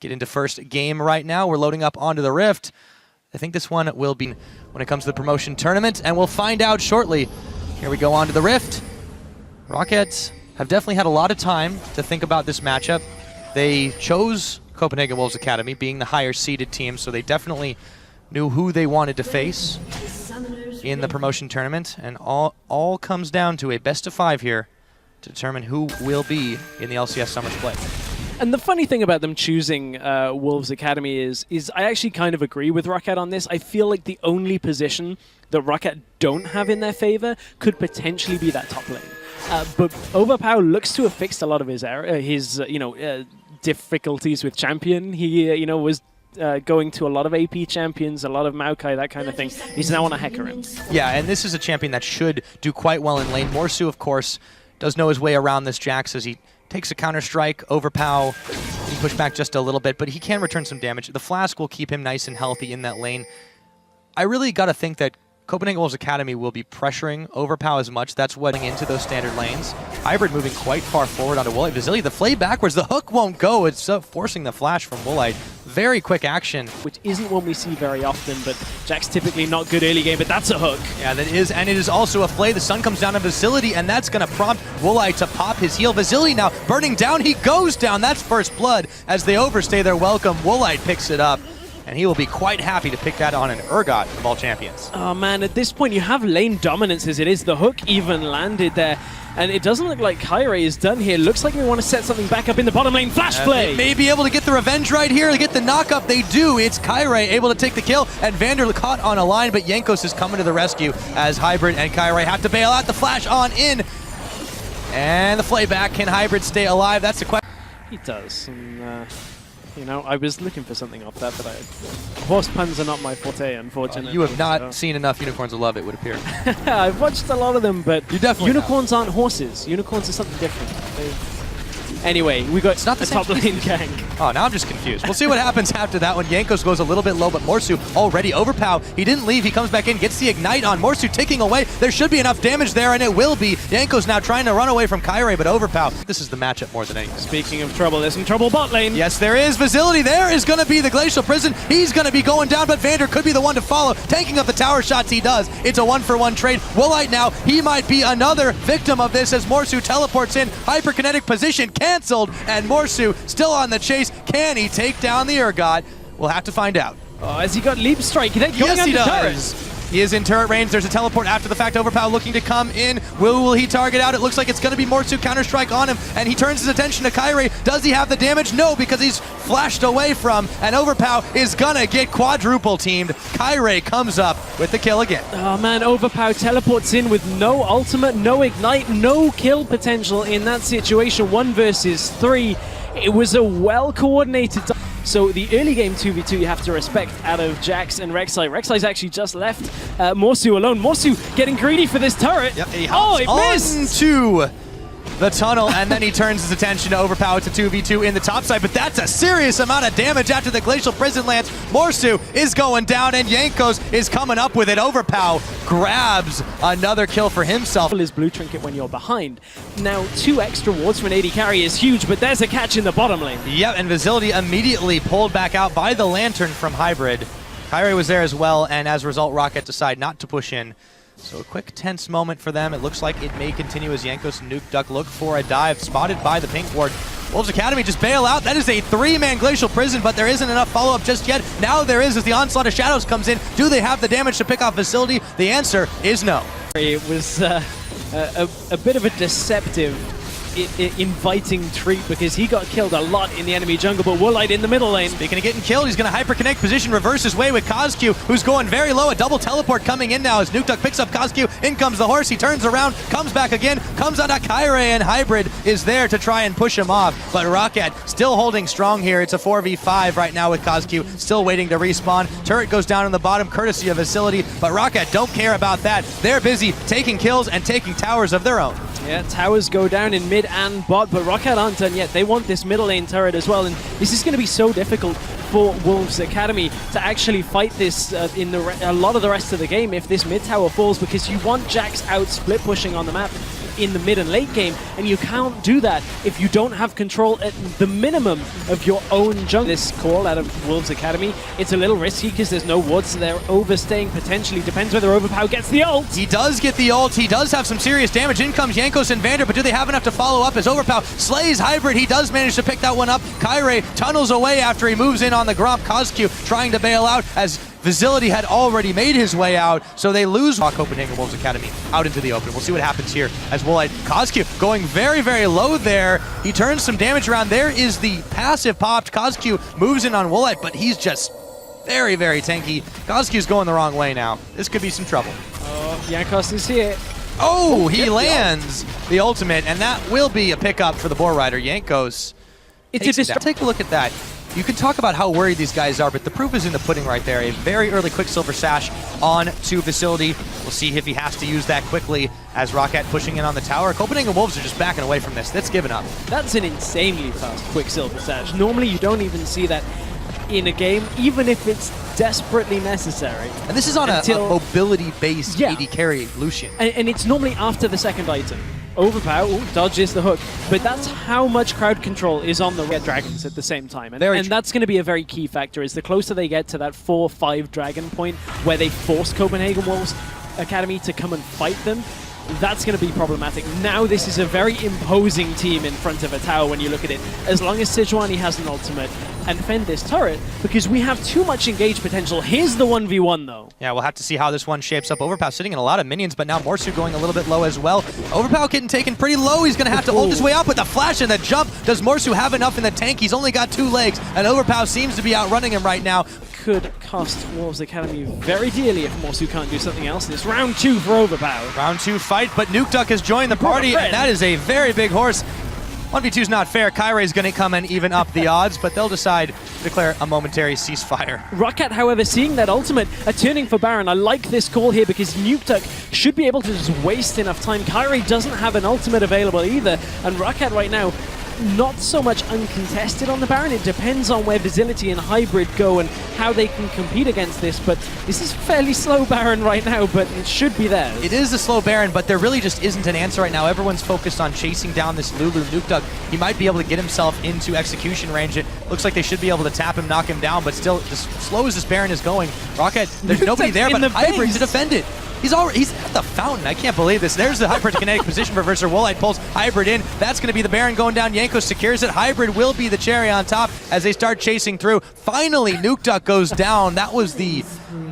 get into first game right now. We're loading up onto the Rift. I think this one will be when it comes to the promotion tournament, and we'll find out shortly. Here we go onto the Rift. Roccat have definitely had a lot of time to think about this matchup. They chose Copenhagen Wolves Academy, being the higher seeded team, so they definitely knew who they wanted to face in the promotion tournament, and all comes down to a best of 5 here to determine who will be in the LCS Summer Split. And the funny thing about them choosing Wolves Academy is I actually kind of agree with Roccat on this. I feel like the only position that Roccat don't have in their favor could potentially be that top lane. But Overpow looks to have fixed a lot of his difficulties with champion. He was going to a lot of AP champions, a lot of Maokai, that kind of thing. He's now on a Hecarim. Yeah, and this is a champion that should do quite well in lane. Morsu, of course, does know his way around this Jax as he takes a counter-strike. Overpow, he push back just a little bit, but he can return some damage. The Flask will keep him nice and healthy in that lane. I really got to think that Copenhagen Wolves Academy will be pressuring Overpow as much. That's what into those standard lanes. Hybrid moving quite far forward onto Woolite. Vasily, the flay backwards. The hook won't go. It's forcing the flash from Woolite. Very quick action. Which isn't one we see very often, but Jack's typically not good early game, but that's a hook. Yeah, that is, and it is also a flay. The sun comes down on Vasily, and that's going to prompt Woolite to pop his heal. Vasily now burning down. He goes down. That's first blood as they overstay their welcome. Woolite picks it up, and he will be quite happy to pick that on an Urgot of all champions. Oh man, at this point you have lane dominance as it is. The hook even landed there. And it doesn't look like Kyrie is done here. Looks like we want to set something back up in the bottom lane. Flash play! They may be able to get the revenge right here to get the knock-up. They do. It's Kyrie able to take the kill, and Vander caught on a line, but Jankos is coming to the rescue as Hybrid and Kyrie have to bail out. The flash on in, and the flay back. Can Hybrid stay alive? That's the question. He does. And, I was looking for something off that, but horse puns are not my forte, unfortunately. You have not seen enough Unicorns of Love, it would appear. I've watched a lot of them, but you definitely unicorns aren't horses. Unicorns are something different. Anyway, we got a top lane gang. Oh, now I'm just confused. We'll see what happens after that one. Jankos goes a little bit low, but Morsu already Overpow. He didn't leave. He comes back in, gets the Ignite on. Morsu ticking away. There should be enough damage there, and it will be. Jankos now trying to run away from Kyrie, but Overpow. This is the matchup more than anything. Speaking of trouble, there's some trouble bot lane. Yes, there is. Vasily there is going to be the Glacial Prison. He's going to be going down, but Vander could be the one to follow. Tanking up the tower shots he does. It's a 1-for-1 trade. Woolite now, he might be another victim of this as Morsu teleports in. Hyperkinetic position canceled, and Morsu still on the chase. Can he take down the Urgot? We'll have to find out. Oh, has he got Leap Strike? Yes, he does. He is in turret range. There's a teleport after the fact. Overpow looking to come in. Will he target out? It looks like it's going to be Morsu Counter-Strike on him, and he turns his attention to Kyrie. Does he have the damage? No, because he's flashed away from, and Overpow is going to get quadruple teamed. Kyrie comes up with the kill again. Oh man, Overpow teleports in with no ultimate, no ignite, no kill potential in that situation. 1 versus 3. It was a well-coordinated. So the early game 2v2 you have to respect out of Jax and Rek'Sai. Rek'Sai's actually just left Morsu alone. Morsu getting greedy for this turret. Yep, he hops onto the tunnel, and then he turns his attention to Overpower to 2v2 in the top side, but that's a serious amount of damage after the Glacial Prison lance. Morsu is going down, and Jankos is coming up with it. Overpower grabs another kill for himself. His blue trinket when you're behind. Now, 2 extra wards for an AD carry is huge, but there's a catch in the bottom lane. Yep, and Vasily immediately pulled back out by the Lantern from Hybrid. Kyrie was there as well, and as a result, Roccat decide not to push in. So a quick tense moment for them. It looks like it may continue as Jankos and Nuke Duck look for a dive spotted by the Pink Ward. Wolves Academy just bail out. That is a 3-man Glacial Prison, but there isn't enough follow-up just yet. Now there is as the Onslaught of Shadows comes in. Do they have the damage to pick off Vasily? The answer is no. It was a bit of a deceptive inviting treat because he got killed a lot in the enemy jungle, but Woolite in the middle lane. Speaking of getting killed, he's going to hyperconnect position, reverse his way with Kozq, who's going very low. A double teleport coming in now as Nukeduck picks up Kozq. In comes the horse. He turns around, comes back again, comes on to Kyrie, and Hybrid is there to try and push him off. But Roccat still holding strong here. It's a 4v5 right now with Kozq, still waiting to respawn. Turret goes down in the bottom, courtesy of Facility, but Roccat don't care about that. They're busy taking kills and taking towers of their own. Yeah, towers go down in mid and bot, but Roccat aren't done yet. They want this middle lane turret as well, and this is going to be so difficult for Wolves Academy to actually fight this in a lot of the rest of the game if this mid tower falls, because you want Jax out split pushing on the map. in the mid and late game, and you can't do that if you don't have control at the minimum of your own jungle. This call out of Wolves Academy, it's a little risky because there's no wards, so they're overstaying potentially. Depends whether Overpower gets the ult. He does get the ult. He does have some serious damage. In comes Jankos and Vander, but do they have enough to follow up as Overpower slays Hybrid? He does manage to pick that one up. Kyrie tunnels away after he moves in on the Gromp. Kozq trying to bail out as Vizility had already made his way out, so they lose Copenhagen Wolves Academy out into the open. We'll see what happens here as Woolite. Kozq going very, very low there. He turns some damage around. There is the passive popped. Kozq moves in on Woolite, but he's just very, very tanky. Kozq's going the wrong way now. This could be some trouble. Oh, Jankos is here. Oh, he lands the ultimate, and that will be a pickup for the Boar Rider. Jankos. Take a look at that. You can talk about how worried these guys are, but the proof is in the pudding right there. A very early Quicksilver Sash on to Vizility. We'll see if he has to use that quickly as Roccat pushing in on the tower. Copenhagen Wolves are just backing away from this. That's given up. That's an insanely fast Quicksilver Sash. Normally you don't even see that in a game, even if it's desperately necessary. And this is on a mobility-based AD carry Lucian. And it's normally after the second item. Overpower dodges the hook, but that's how much crowd control is on the Red Dragons at the same time. And that's going to be a very key factor, is the closer they get to that 4-5 dragon point where they force Copenhagen Wolves Academy to come and fight them, that's going to be problematic. Now this is a very imposing team in front of a tower when you look at it. As long as Sejuani has an ultimate and defend this turret, because we have too much engage potential. Here's the 1v1 though. Yeah, we'll have to see how this one shapes up. Overpower sitting in a lot of minions, but now Morsu going a little bit low as well. Overpower getting taken pretty low. He's going to have to ult his way out with the flash and the jump. Does Morsu have enough in the tank? He's only got 2 legs, and Overpower seems to be outrunning him right now. Could cost Wolves Academy very dearly if Morsu can't do something else. It's round 2 for Overpower. Round 2 fight, but Nukeduck has joined the party, and that is a very big horse. 1v2 is not fair. Kyrie is going to come and even up the odds, but they'll decide to declare a momentary ceasefire. Roccat, however, seeing that ultimate, turning for Baron. I like this call here because Nukeduck should be able to just waste enough time. Kyrie doesn't have an ultimate available either, and Roccat right now, not so much uncontested on the Baron. It depends on where Vizility and Hybrid go and how they can compete against this, but this is fairly slow Baron right now, but it should be there. It is a slow Baron, but there really just isn't an answer right now. Everyone's focused on chasing down this Lulu. Nukeduck, he might be able to get himself into execution range. It looks like they should be able to tap him, knock him down, but still, as slow as this Baron is going, Roccat, there's nobody there but Hybrid to defend it. He's at the fountain. I can't believe this. There's the hyper-kinetic position reverser. Woolite pulls Hybrid in. That's going to be the Baron going down. Jankos secures it. Hybrid will be the cherry on top as they start chasing through. Finally, Nukeduck goes down. That was the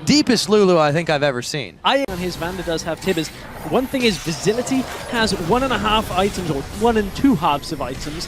deepest Lulu I think I've ever seen. On his Vander does have Tibbers. One thing is Vizility has 1.5 items, or 1 2/2 of items,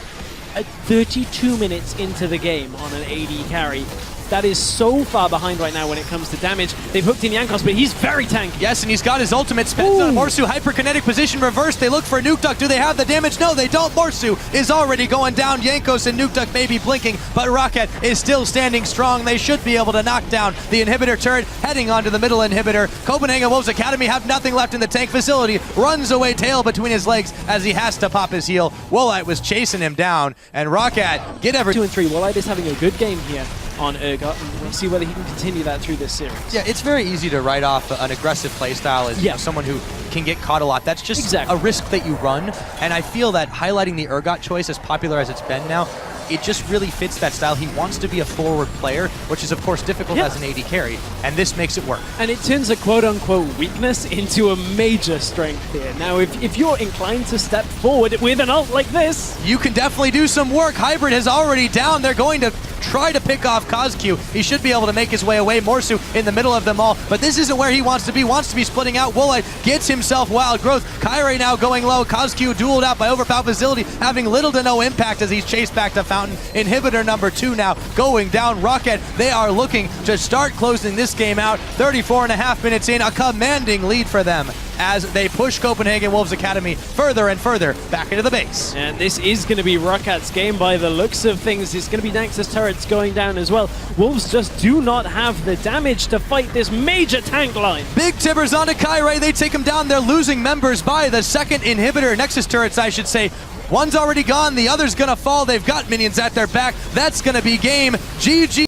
at 32 minutes into the game on an AD carry. That is so far behind right now when it comes to damage. They've hooked in Jankos, but he's very tanky. Yes, and he's got his ultimate. Spends on Morsu. Hyperkinetic position reversed. They look for Nukeduck. Do they have the damage? No, they don't. Morsu is already going down. Jankos and Nukeduck may be blinking, but Roccat is still standing strong. They should be able to knock down the inhibitor turret, heading onto the middle inhibitor. Copenhagen Wolves Academy have nothing left in the tank. Vizility runs away, tail between his legs as he has to pop his heel. Woolite was chasing him down, and Roccat get every 2 and 3. Woolite is having a good game here on Urgot, and we'll see whether he can continue that through this series. Yeah, it's very easy to write off an aggressive playstyle as someone who can get caught a lot. That's just a risk that you run, and I feel that highlighting the Urgot choice, as popular as it's been now, it just really fits that style. He wants to be a forward player, which is of course difficult as an AD carry, and this makes it work. And it turns a quote-unquote weakness into a major strength here. Now, if you're inclined to step forward with an ult like this, you can definitely do some work. Hybrid is already down. They're going to try to pick off Kozq. He should be able to make his way away. Morsu in the middle of them all, but this isn't where he wants to be. Wants to be splitting out. Woolite gets himself wild growth. Kyrie now going low. Kozq dueled out by Overpower. Vizility having little to no impact as he's chased back to Fountain. Inhibitor number 2 now going down. Roccat, they are looking to start closing this game out. 34.5 minutes in, a commanding lead for them as they push Copenhagen Wolves Academy further and further back into the base. And this is going to be Rockat's game by the looks of things. It's going to be Nexus turrets going down as well. Wolves just do not have the damage to fight this major tank line. Big Tibbers onto Kyrie. They take him down. They're losing members by the second inhibitor. Nexus turrets, I should say. One's already gone. The other's going to fall. They've got minions at their back. That's going to be game. GG.